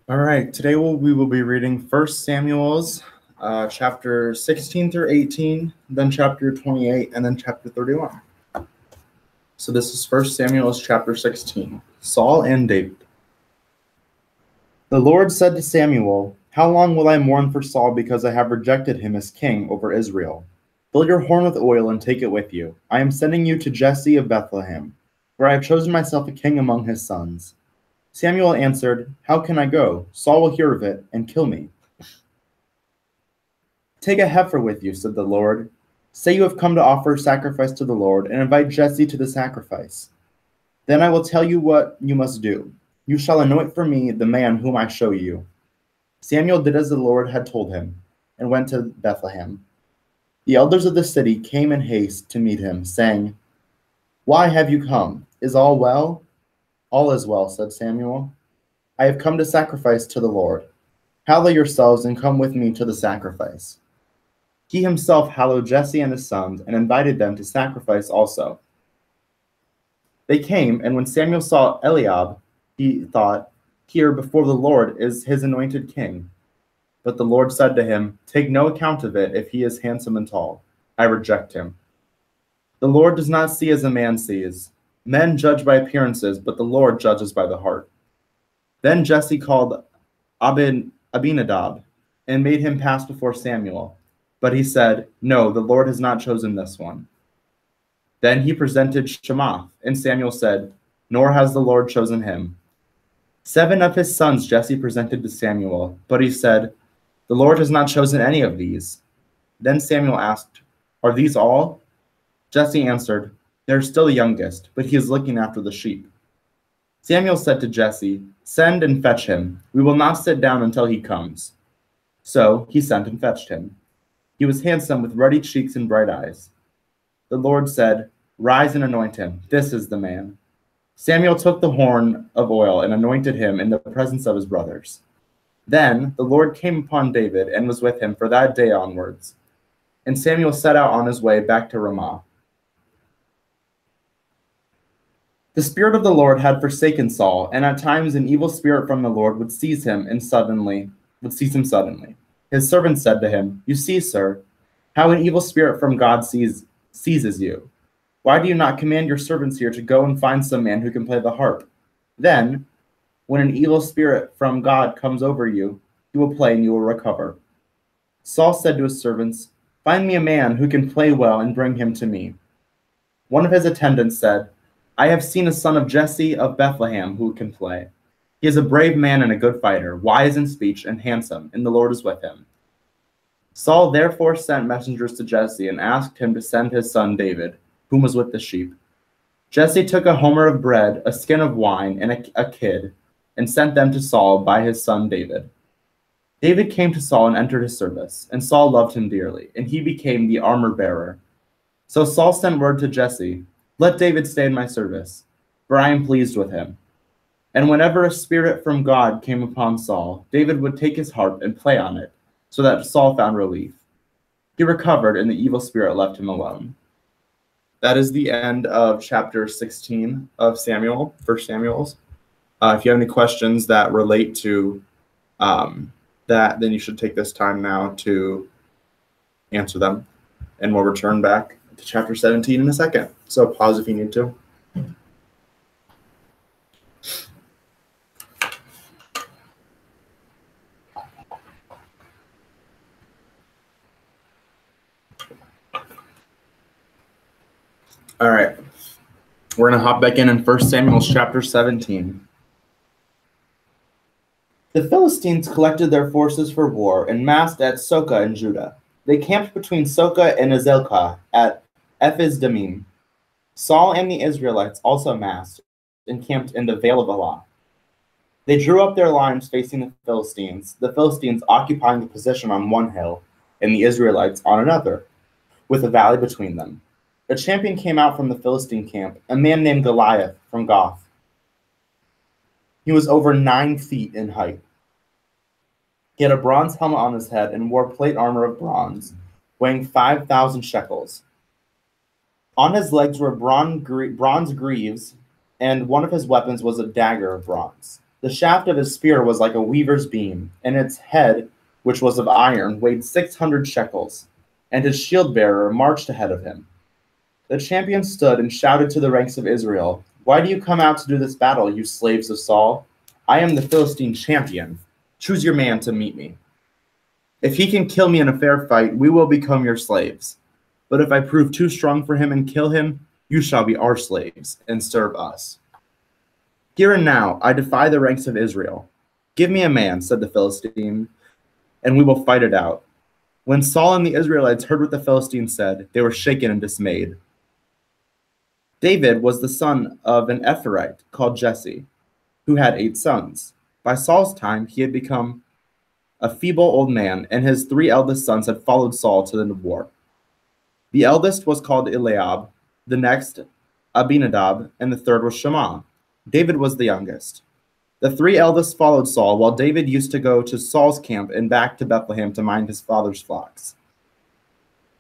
All right, today we will be reading 1 Samuel's chapter 16 through 18, then chapter 28, and then chapter 31. So this is 1 Samuel's chapter 16, Saul and David. The Lord said to Samuel, "How long will I mourn for Saul because I have rejected him as king over Israel? Fill your horn with oil and take it with you. I am sending you to Jesse of Bethlehem, where I have chosen myself a king among his sons." Samuel answered, "How can I go? Saul will hear of it and kill me." "Take a heifer with you," said the Lord. "Say you have come to offer sacrifice to the Lord, and invite Jesse to the sacrifice. Then I will tell you what you must do. You shall anoint for me the man whom I show you." Samuel did as the Lord had told him, and went to Bethlehem. The elders of the city came in haste to meet him, saying, "Why have you come? Is all well?" "All is well," said Samuel. "I have come to sacrifice to the Lord. Hallow yourselves and come with me to the sacrifice." He himself hallowed Jesse and his sons and invited them to sacrifice also. They came, and when Samuel saw Eliab, he thought, "Here before the Lord is his anointed king." But the Lord said to him, "Take no account of it if he is handsome and tall. I reject him. The Lord does not see as a man sees. Men judge by appearances, but the Lord judges by the heart." Then Jesse called Abinadab and made him pass before Samuel. But he said, "No, the Lord has not chosen this one." Then he presented Shemath, and Samuel said, "Nor has the Lord chosen him." 7 of his sons Jesse presented to Samuel, but he said, "The Lord has not chosen any of these." Then Samuel asked, "Are these all?" Jesse answered, "They're still the youngest, but he is looking after the sheep." Samuel said to Jesse, "Send and fetch him. We will not sit down until he comes." So he sent and fetched him. He was handsome with ruddy cheeks and bright eyes. The Lord said, "Rise and anoint him. This is the man." Samuel took the horn of oil and anointed him in the presence of his brothers. Then the Lord came upon David and was with him for that day onwards. And Samuel set out on his way back to Ramah. The Spirit of the Lord had forsaken Saul, and at times an evil spirit from the Lord would seize him suddenly. His servant said to him, "You see, sir, how an evil spirit from God seizes you. Why do you not command your servants here to go and find some man who can play the harp? Then, when an evil spirit from God comes over you, he will play and you will recover." Saul said to his servants, "Find me a man who can play well and bring him to me." One of his attendants said, "I have seen a son of Jesse of Bethlehem who can play. He is a brave man and a good fighter, wise in speech and handsome, and the Lord is with him." Saul therefore sent messengers to Jesse and asked him to send his son David, whom was with the sheep. Jesse took a homer of bread, a skin of wine, and a kid, and sent them to Saul by his son David. David came to Saul and entered his service, and Saul loved him dearly, and he became the armor bearer. So Saul sent word to Jesse, "Let David stay in my service, for I am pleased with him." And whenever a spirit from God came upon Saul, David would take his harp and play on it, so that Saul found relief. He recovered, and the evil spirit left him alone. That is the end of chapter 16 of Samuel, 1 Samuel's. If you have any questions that relate to that, then you should take this time now to answer them. And we'll return back to chapter 17 in a second. So pause if you need to. All right. We're going to hop back in 1 Samuel chapter 17. The Philistines collected their forces for war and massed at Soka in Judah. They camped between Soka and Azelkah at Ephes-Dammim. Saul and the Israelites also massed and camped in the Vale of Elah. They drew up their lines facing the Philistines occupying the position on one hill and the Israelites on another, with a valley between them. A champion came out from the Philistine camp, a man named Goliath from Gath. He was over 9 feet in height. He had a bronze helmet on his head and wore plate armor of bronze, weighing 5,000 shekels. On his legs were bronze greaves, and one of his weapons was a dagger of bronze. The shaft of his spear was like a weaver's beam, and its head, which was of iron, weighed 600 shekels, and his shield-bearer marched ahead of him. The champion stood and shouted to the ranks of Israel, "Why do you come out to do this battle, you slaves of Saul? I am the Philistine champion. Choose your man to meet me. If he can kill me in a fair fight, we will become your slaves. But if I prove too strong for him and kill him, you shall be our slaves and serve us. Here and now, I defy the ranks of Israel. Give me a man," said the Philistine, "and we will fight it out." When Saul and the Israelites heard what the Philistines said, they were shaken and dismayed. David was the son of an Ephraite called Jesse, who had 8 sons. By Saul's time, he had become a feeble old man, and his 3 eldest sons had followed Saul to the war. The eldest was called Eliab, the next Abinadab, and the third was Shammah. David was the youngest. The 3 eldest followed Saul, while David used to go to Saul's camp and back to Bethlehem to mind his father's flocks.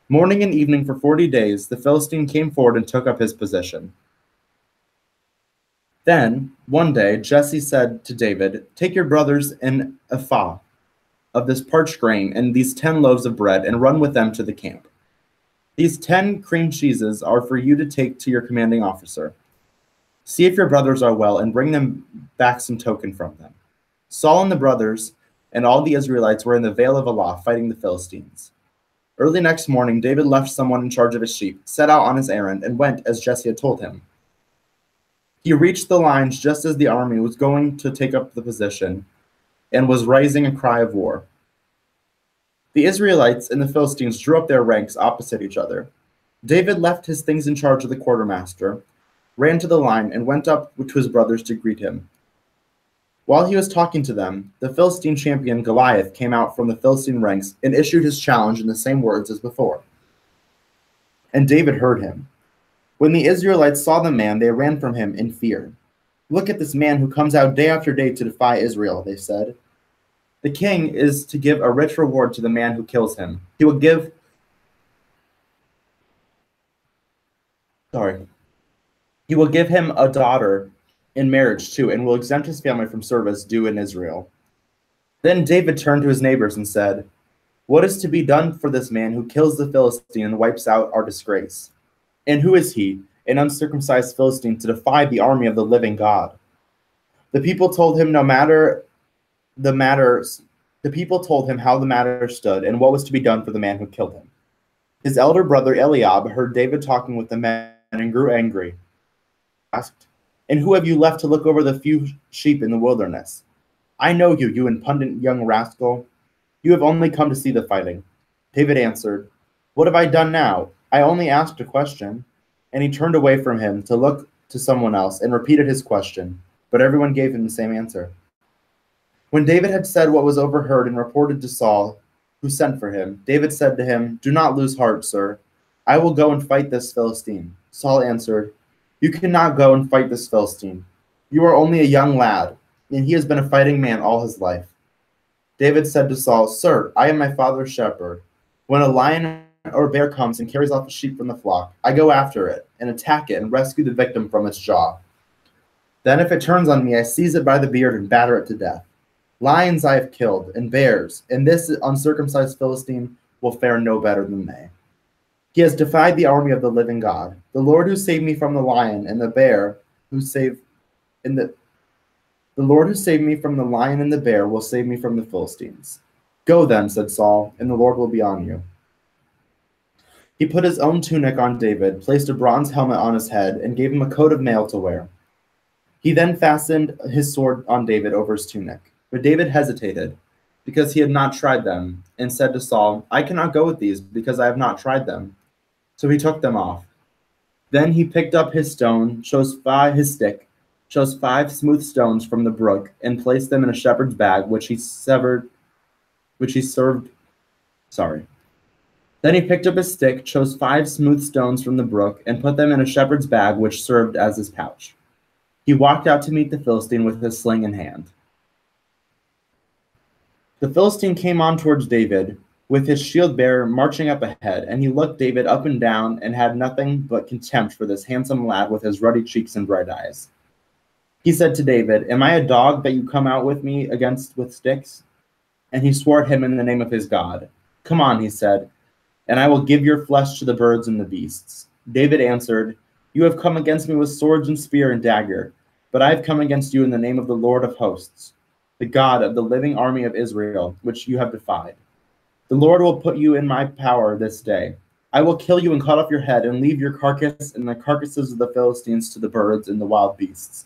Morning and evening for 40 days, the Philistine came forward and took up his position. Then, one day, Jesse said to David, "Take your brothers an ephah of this parched grain and these 10 loaves of bread and run with them to the camp. These 10 cream cheeses are for you to take to your commanding officer. See if your brothers are well and bring them back some token from them." Saul and the brothers and all the Israelites were in the Vale of Elah fighting the Philistines. Early next morning, David left someone in charge of his sheep, set out on his errand, and went as Jesse had told him. He reached the lines just as the army was going to take up the position and was raising a cry of war. The Israelites and the Philistines drew up their ranks opposite each other. David left his things in charge of the quartermaster, ran to the line, and went up to his brothers to greet him. While he was talking to them, the Philistine champion Goliath came out from the Philistine ranks and issued his challenge in the same words as before. And David heard him. When the Israelites saw the man, they ran from him in fear. "Look at this man who comes out day after day to defy Israel," they said. "The king is to give a rich reward to the man who kills him. He will give him a daughter in marriage too, and will exempt his family from service due in Israel." Then David turned to his neighbors and said, "What is to be done for this man who kills the Philistine and wipes out our disgrace? And who is he, an uncircumcised Philistine, to defy the army of the living God?" The people told him how the matter stood and what was to be done for the man who killed him. His elder brother Eliab heard David talking with the men and grew angry. Asked, "And who have you left to look over the few sheep in the wilderness? I know you, you impudent young rascal. You have only come to see the fighting." David answered, "What have I done now? I only asked a question." And he turned away from him to look to someone else and repeated his question, but everyone gave him the same answer. When David had said what was overheard and reported to Saul, who sent for him, David said to him, "Do not lose heart, sir. I will go and fight this Philistine." Saul answered, "You cannot go and fight this Philistine. You are only a young lad, and he has been a fighting man all his life." David said to Saul, "Sir, I am my father's shepherd. When a lion or bear comes and carries off a sheep from the flock, I go after it and attack it and rescue the victim from its jaw. Then if it turns on me, I seize it by the beard and batter it to death. Lions I have killed, and bears, and this uncircumcised Philistine will fare no better than they. He has defied the army of the living God. The Lord who saved me from the lion and the bear the Lord who saved me from the lion and the bear will save me from the Philistines." "Go then," said Saul, "and the Lord will be on you." He put his own tunic on David, placed a bronze helmet on his head, and gave him a coat of mail to wear. He then fastened his sword on David over his tunic. But David hesitated, because he had not tried them, and said to Saul, "I cannot go with these, because I have not tried them." So he took them off. Then he picked up his stick, chose 5 smooth stones from the brook, and placed them in a shepherd's bag, Then he picked up his stick, chose 5 smooth stones from the brook, and put them in a shepherd's bag, which served as his pouch. He walked out to meet the Philistine with his sling in hand. The Philistine came on towards David, with his shield-bearer marching up ahead, and he looked David up and down and had nothing but contempt for this handsome lad with his ruddy cheeks and bright eyes. He said to David, "Am I a dog that you come out with me against with sticks?" And he swore at him in the name of his God. "Come on," he said, "and I will give your flesh to the birds and the beasts." David answered, "You have come against me with swords and spear and dagger, but I have come against you in the name of the Lord of hosts, the God of the living army of Israel, which you have defied. The Lord will put you in my power this day. I will kill you and cut off your head and leave your carcass and the carcasses of the Philistines to the birds and the wild beasts.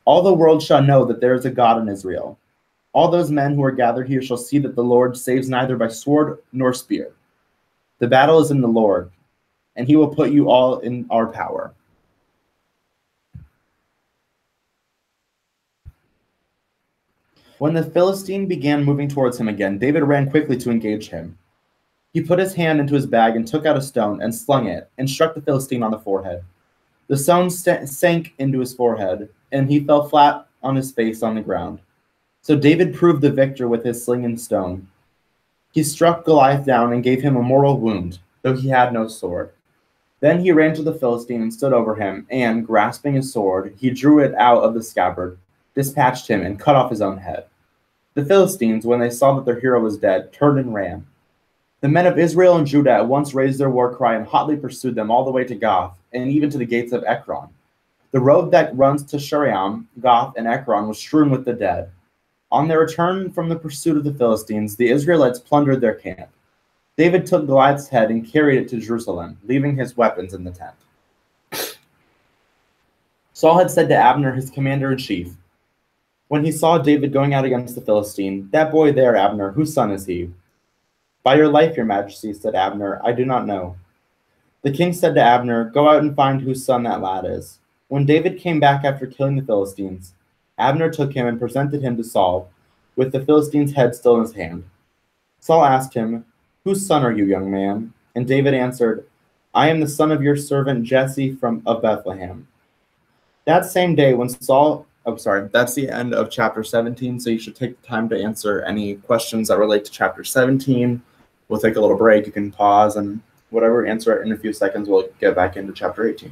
All the world shall know that there is a God in Israel. All those men who are gathered here shall see that the Lord saves neither by sword nor spear. The battle is in the Lord, and he will put you all in our power." When the Philistine began moving towards him again, David ran quickly to engage him. He put his hand into his bag and took out a stone and slung it and struck the Philistine on the forehead. The stone sank into his forehead, and he fell flat on his face on the ground. So David proved the victor with his sling and stone. He struck Goliath down and gave him a mortal wound, though he had no sword. Then he ran to the Philistine and stood over him, and, grasping his sword, he drew it out of the scabbard, dispatched him, and cut off his own head. The Philistines, when they saw that their hero was dead, turned and ran. The men of Israel and Judah at once raised their war cry and hotly pursued them all the way to Gath, and even to the gates of Ekron. The road that runs to Shaaraim, Gath, and Ekron was strewn with the dead. On their return from the pursuit of the Philistines, the Israelites plundered their camp. David took Goliath's head and carried it to Jerusalem, leaving his weapons in the tent. Saul had said to Abner, his commander-in-chief, when he saw David going out against the Philistine, "That boy there, Abner, whose son is he?" "By your life, your majesty," said Abner, "I do not know." The king said to Abner, "Go out and find whose son that lad is." When David came back after killing the Philistines, Abner took him and presented him to Saul, with the Philistine's head still in his hand. Saul asked him, "Whose son are you, young man?" And David answered, "I am the son of your servant Jesse of Bethlehem." That same day when that's the end of chapter 17, so you should take the time to answer any questions that relate to chapter 17. We'll take a little break. You can pause and whatever, answer it in a few seconds. We'll get back into chapter 18.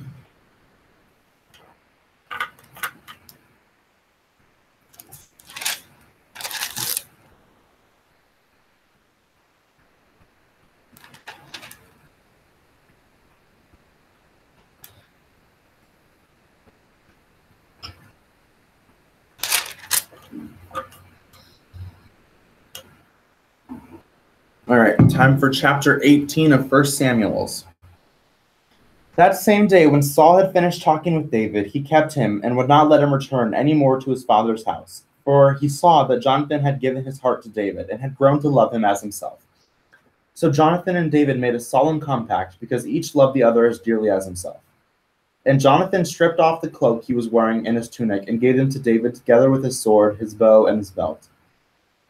All right, time for chapter 18 of 1 Samuel's. That same day, when Saul had finished talking with David, he kept him and would not let him return any more to his father's house, for he saw that Jonathan had given his heart to David and had grown to love him as himself. So Jonathan and David made a solemn compact because each loved the other as dearly as himself. And Jonathan stripped off the cloak he was wearing and his tunic and gave them to David together with his sword, his bow, and his belt.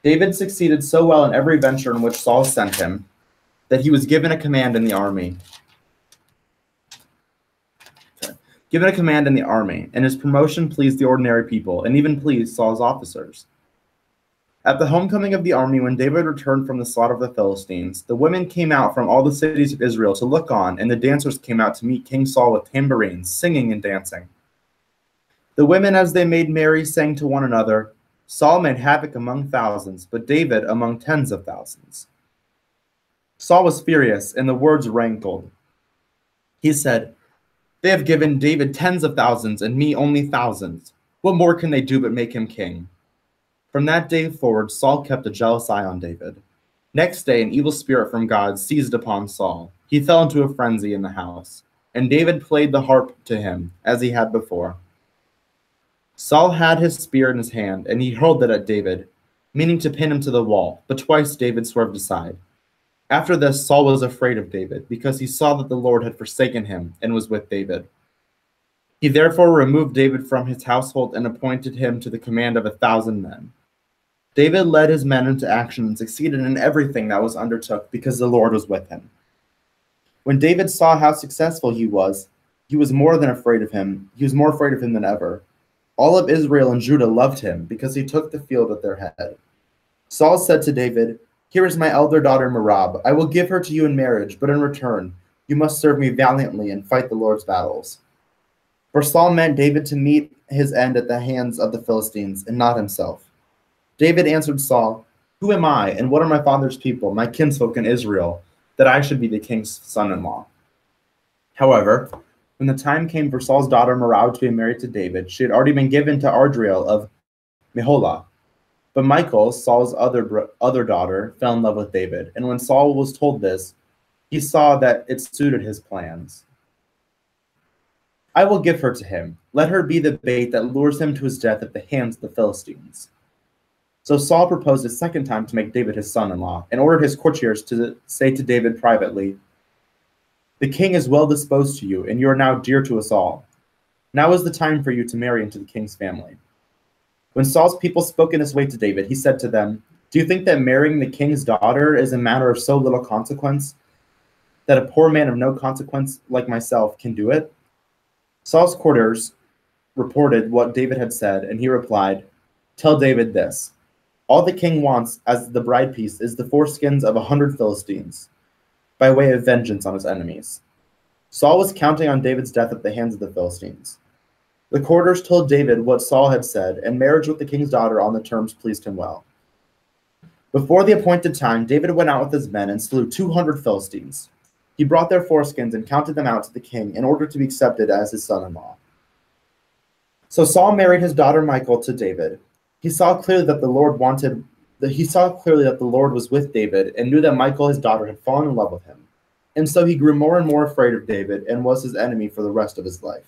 David succeeded so well in every venture in which Saul sent him that he was given a command in the army. And his promotion pleased the ordinary people, and even pleased Saul's officers. At the homecoming of the army, when David returned from the slaughter of the Philistines, the women came out from all the cities of Israel to look on, and the dancers came out to meet King Saul with tambourines, singing and dancing. The women, as they made merry, sang to one another, "Saul made havoc among thousands, but David among tens of thousands." Saul was furious, and the words rankled. He said, "They have given David tens of thousands, and me only thousands. What more can they do but make him king?" From that day forward, Saul kept a jealous eye on David. Next day, an evil spirit from God seized upon Saul. He fell into a frenzy in the house, and David played the harp to him, as he had before. Saul had his spear in his hand, and he hurled it at David, meaning to pin him to the wall, but twice David swerved aside. After this, Saul was afraid of David, because he saw that the Lord had forsaken him and was with David. He therefore removed David from his household and appointed him to the command of 1,000 men. David led his men into action and succeeded in everything that was undertook because the Lord was with him. When David saw how successful he was more afraid of him than ever. All of Israel and Judah loved him because he took the field at their head. Saul said to David, "Here is my elder daughter Merab. I will give her to you in marriage, but in return, you must serve me valiantly and fight the Lord's battles." For Saul meant David to meet his end at the hands of the Philistines, and not himself. David answered Saul, "Who am I, and what are my father's people, my kinsfolk in Israel, that I should be the king's son-in-law?" However, when the time came for Saul's daughter Merab to be married to David, she had already been given to Adriel of Meholah. But Michal, Saul's other daughter, fell in love with David, and when Saul was told this, he saw that it suited his plans. "I will give her to him. Let her be the bait that lures him to his death at the hands of the Philistines." So Saul proposed a second time to make David his son-in-law, and ordered his courtiers to say to David privately, "The king is well disposed to you, and you are now dear to us all. Now is the time for you to marry into the king's family." When Saul's people spoke in this way to David, he said to them, "Do you think that marrying the king's daughter is a matter of so little consequence, that a poor man of no consequence like myself can do it?" Saul's courtiers reported what David had said, and he replied, "Tell David this. All the king wants as the bride piece is the foreskins of 100 Philistines, by way of vengeance on his enemies." Saul was counting on David's death at the hands of the Philistines. The courtiers told David what Saul had said, and marriage with the king's daughter on the terms pleased him well. Before the appointed time, David went out with his men and slew 200 Philistines. He brought their foreskins and counted them out to the king in order to be accepted as his son-in-law. So Saul married his daughter Michal to David. He saw clearly that the Lord was with David, and knew that Michal, his daughter, had fallen in love with him. And so he grew more and more afraid of David, and was his enemy for the rest of his life.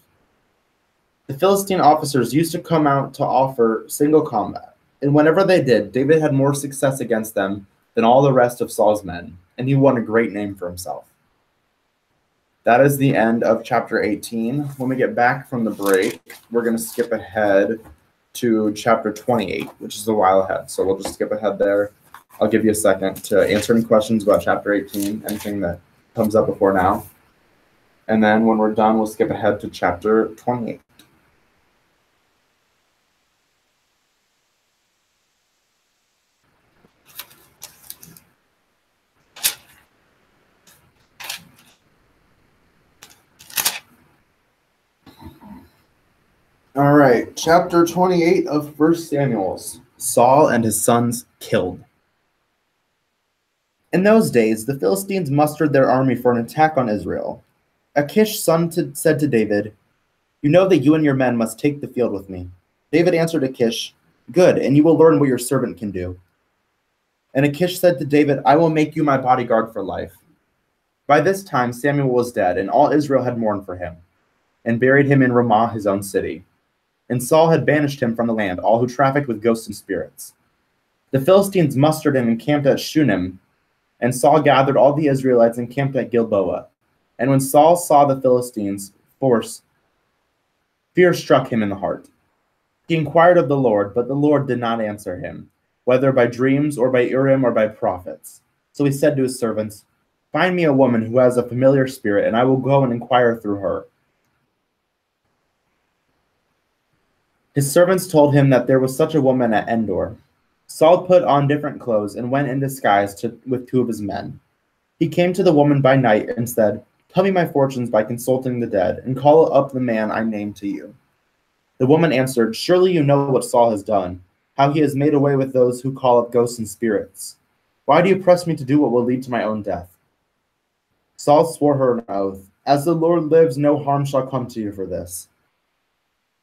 The Philistine officers used to come out to offer single combat, and whenever they did, David had more success against them than all the rest of Saul's men, and he won a great name for himself. That is the end of chapter 18. When we get back from the break, we're going to skip ahead to chapter 28, which is a while ahead. So we'll just skip ahead there. I'll give you a second to answer any questions about chapter 18, anything that comes up before now. And then when we're done, we'll skip ahead to chapter 28. All right, chapter 28 of 1 Samuel. Saul and his sons killed. In those days, the Philistines mustered their army for an attack on Israel. Achish's son said to David, "You know that you and your men must take the field with me." David answered Achish, "Good, and you will learn what your servant can do." And Achish said to David, "I will make you my bodyguard for life." By this time Samuel was dead, and all Israel had mourned for him, and buried him in Ramah, his own city. And Saul had banished him from the land, all who trafficked with ghosts and spirits. The Philistines mustered and encamped at Shunem, and Saul gathered all the Israelites and camped at Gilboa. And when Saul saw the Philistines' force, fear struck him in the heart. He inquired of the Lord, but the Lord did not answer him, whether by dreams or by Urim or by prophets. So he said to his servants, "Find me a woman who has a familiar spirit, and I will go and inquire through her." His servants told him that there was such a woman at Endor. Saul put on different clothes and went in disguise with 2 of his men. He came to the woman by night and said, "Tell me my fortunes by consulting the dead, and call up the man I named to you." The woman answered, "Surely you know what Saul has done, how he has made away with those who call up ghosts and spirits. Why do you press me to do what will lead to my own death?" Saul swore her an oath, "As the Lord lives, no harm shall come to you for this."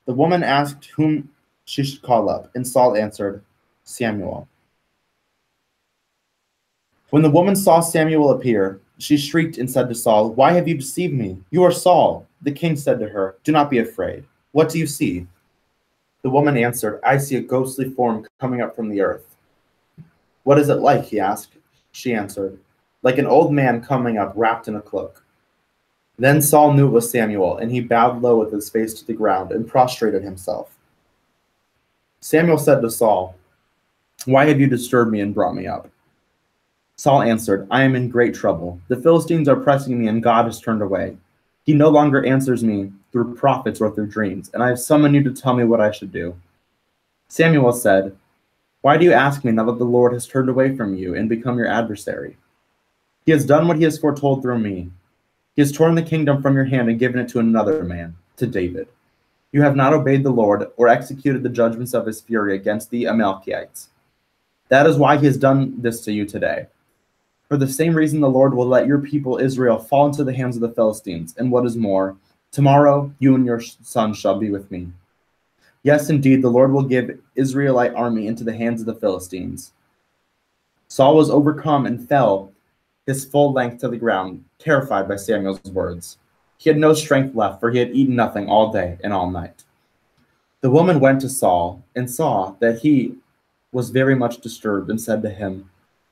The woman asked whom she should call up, and Saul answered, "Samuel." When the woman saw Samuel appear, she shrieked and said to Saul, "Why have you deceived me? You are Saul." The king said to her, "Do not be afraid. What do you see?" The woman answered, "I see a ghostly form coming up from the earth." "What is it like?" he asked. She answered, "Like an old man coming up wrapped in a cloak." Then Saul knew it was Samuel, and he bowed low with his face to the ground and prostrated himself. Samuel said to Saul, "Why have you disturbed me and brought me up?" Saul answered, "I am in great trouble. The Philistines are pressing me, and God has turned away. He no longer answers me through prophets or through dreams, and I have summoned you to tell me what I should do." Samuel said, "Why do you ask me now that the Lord has turned away from you and become your adversary? He has done what he has foretold through me. He has torn the kingdom from your hand and given it to another man, to David. You have not obeyed the Lord or executed the judgments of his fury against the Amalekites. That is why he has done this to you today. For the same reason, the Lord will let your people Israel fall into the hands of the Philistines. And what is more, tomorrow you and your sons shall be with me. Yes, indeed, the Lord will give Israelite army into the hands of the Philistines. Saul was overcome and fell his full length to the ground, terrified by Samuel's words. He had no strength left, for he had eaten nothing all day and all night. The woman went to Saul and saw that he was very much disturbed and said to him,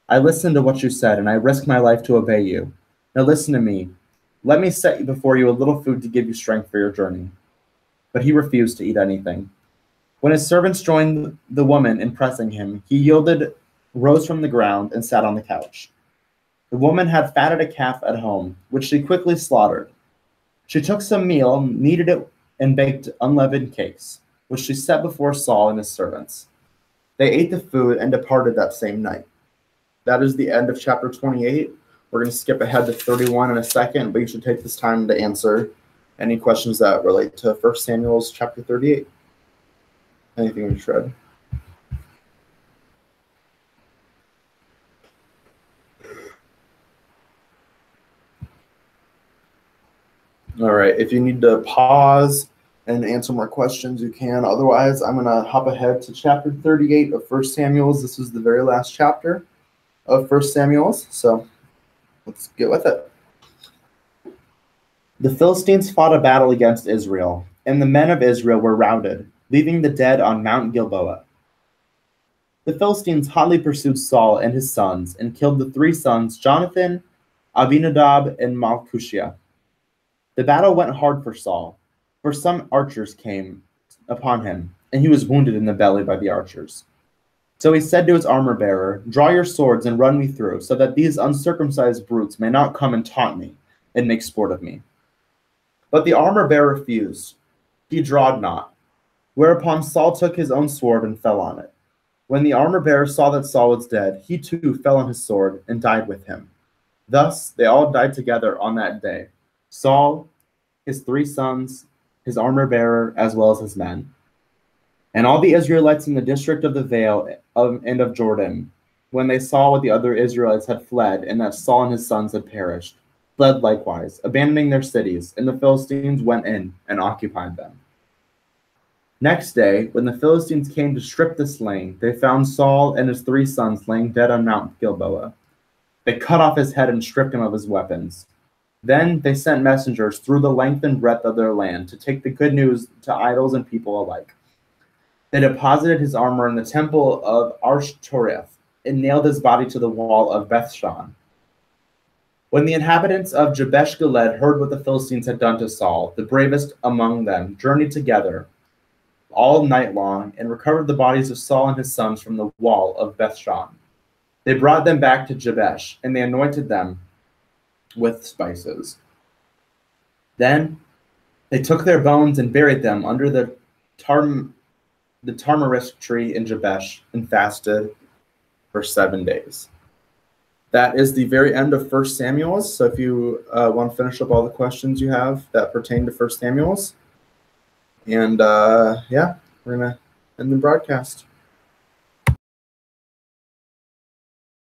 I listened to what you said, and I risked my life to obey you. Now listen to me. Let me set before you a little food to give you strength for your journey. But he refused to eat anything. When his servants joined the woman in pressing him, he rose from the ground, and sat on the couch. The woman had fatted a calf at home, which she quickly slaughtered. She took some meal, kneaded it, and baked unleavened cakes, which she set before Saul and his servants. They ate the food and departed that same night. That is the end of chapter 28. We're going to skip ahead to 31 in a second, but you should take this time to answer any questions that relate to 1 Samuel's chapter 38. Anything we read? All right, if you need to pause and answer more questions, you can. Otherwise, I'm going to hop ahead to chapter 38 of 1 Samuel's. This is the very last chapter of 1 Samuel's, so let's get with it. The Philistines fought a battle against Israel, and the men of Israel were routed, leaving the dead on Mount Gilboa. The Philistines hotly pursued Saul and his sons and killed the 3 sons, Jonathan, Abinadab, and Malchishua. The battle went hard for Saul, for some archers came upon him, and he was wounded in the belly by the archers. So he said to his armor-bearer, Draw your swords and run me through, so that these uncircumcised brutes may not come and taunt me and make sport of me. But the armor-bearer refused. He drawed not. Whereupon Saul took his own sword and fell on it. When the armor-bearer saw that Saul was dead, he too fell on his sword and died with him. Thus they all died together on that day, Saul, his 3 sons, his armor-bearer, as well as his men. And all the Israelites in the district of the Vale and of Jordan, when they saw what the other Israelites had fled, and that Saul and his sons had perished, fled likewise, abandoning their cities, and the Philistines went in and occupied them. Next day, when the Philistines came to strip the slain, they found Saul and his 3 sons laying dead on Mount Gilboa. They cut off his head and stripped him of his weapons. Then they sent messengers through the length and breadth of their land to take the good news to idols and people alike. They deposited his armor in the temple of Ashtoreth and nailed his body to the wall of Bethshan. When the inhabitants of Jabesh Gilead heard what the Philistines had done to Saul, the bravest among them journeyed together all night long and recovered the bodies of Saul and his sons from the wall of Bethshan. They brought them back to Jabesh, and they anointed them with spices. Then they took their bones and buried them under the tamarisk tree in Jabesh and fasted for 7 days. That is the very end of 1 Samuel's. So if you want to finish up all the questions you have that pertain to 1 Samuel's. And yeah, we're going to end the broadcast.